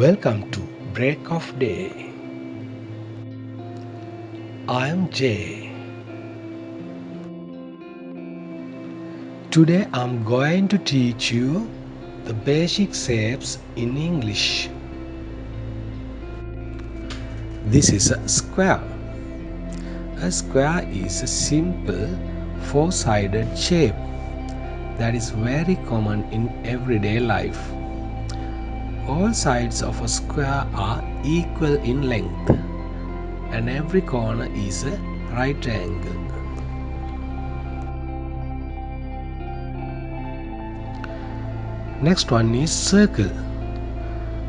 Welcome to Break of Day. I am Jay. Today I'm going to teach you the basic shapes in English. This is a square. A square is a simple four-sided shape that is very common in everyday life. All sides of a square are equal in length, and every corner is a right angle. Next one is circle.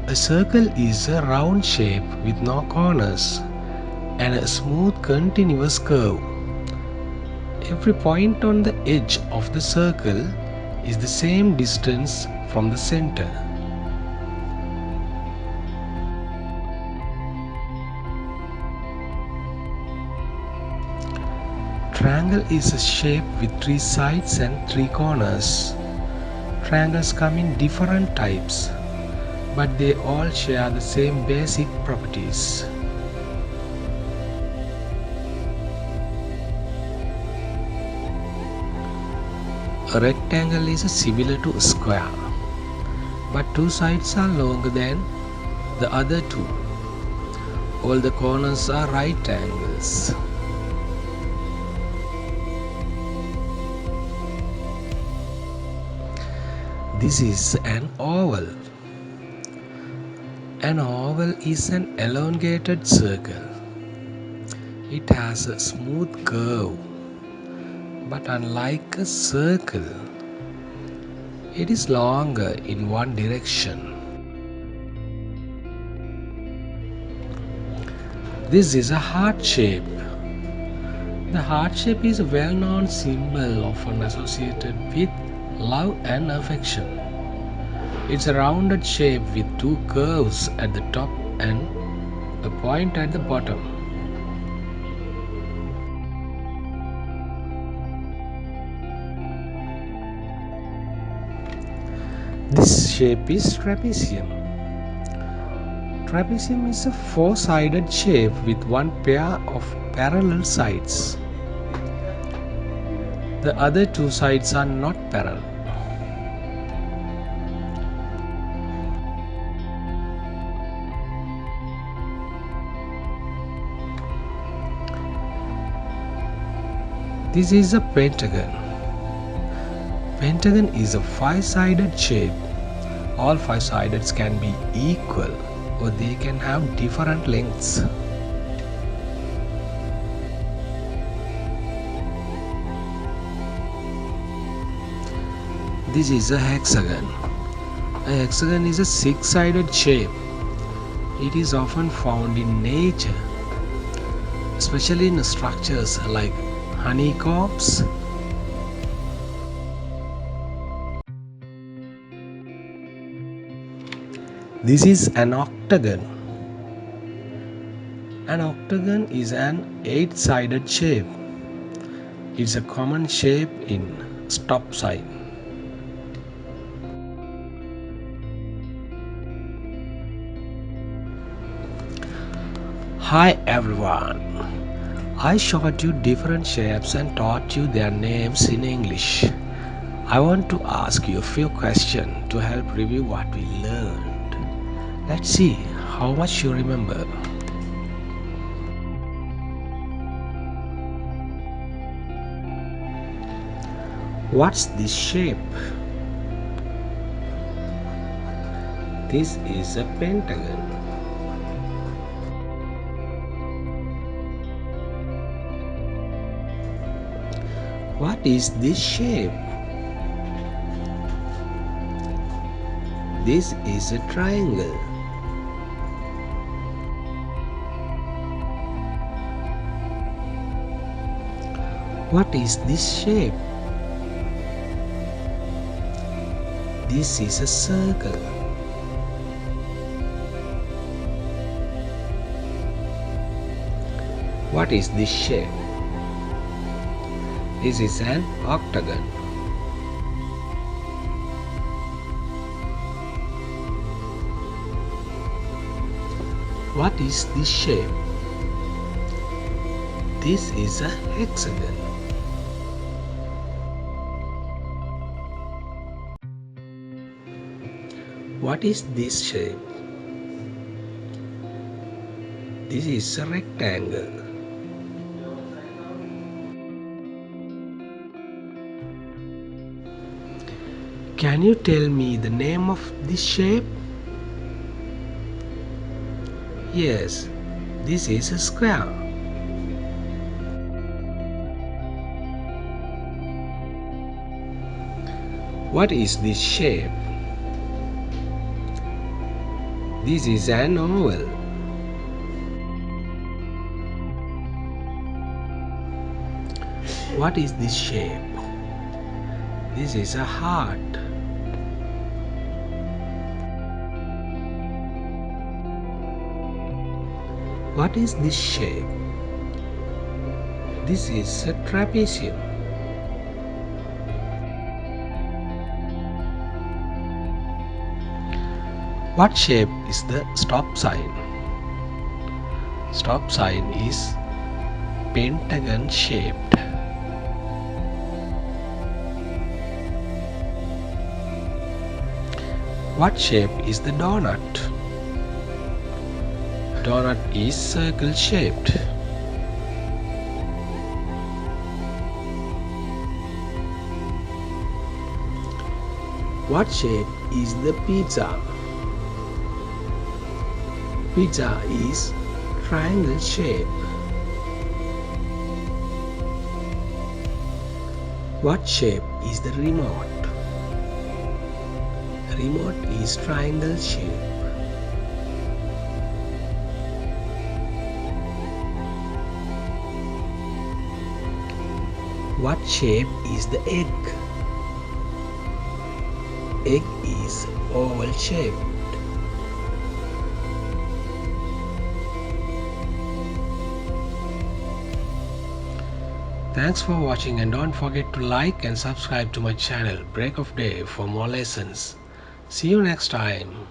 A circle is a round shape with no corners and a smooth continuous curve. Every point on the edge of the circle is the same distance from the center. Triangle is a shape with three sides and three corners. Triangles come in different types, but they all share the same basic properties. A rectangle is similar to a square, but two sides are longer than the other two. All the corners are right angles. This is an oval. An oval is an elongated circle. It has a smooth curve, but unlike a circle, it is longer in one direction. This is a heart shape. The heart shape is a well-known symbol often associated with love and affection. It's a rounded shape with two curves at the top and a point at the bottom. This shape is trapezium. Trapezium is a four-sided shape with one pair of parallel sides. The other two sides are not parallel. This is a pentagon. Pentagon is a five-sided shape. All five sides can be equal, or they can have different lengths. This is a hexagon. A hexagon is a six-sided shape. It is often found in nature, especially in structures like honeycombs. This is an octagon. An octagon is an eight-sided shape. It's a common shape in stop sign. Hi everyone. I showed you different shapes and taught you their names in English. I want to ask you a few questions to help review what we learned. Let's see how much you remember. What's this shape? This is a pentagon. What is this shape? This is a triangle. What is this shape? This is a circle. What is this shape? This is an octagon. What is this shape? This is a hexagon. What is this shape? This is a rectangle. Can you tell me the name of this shape? Yes, this is a square. What is this shape? This is an oval. What is this shape? This is a heart. What is this shape? This is a trapezium. What shape is the stop sign? Stop sign is pentagon shaped. What shape is the donut? Donut is circle shaped. What shape is the pizza? Pizza is triangle shape. What shape is the remote? Remote is triangle shape. What shape is the egg? Egg is oval shaped. Thanks for watching, and don't forget to like and subscribe to my channel Break of Day for more lessons. See you next time.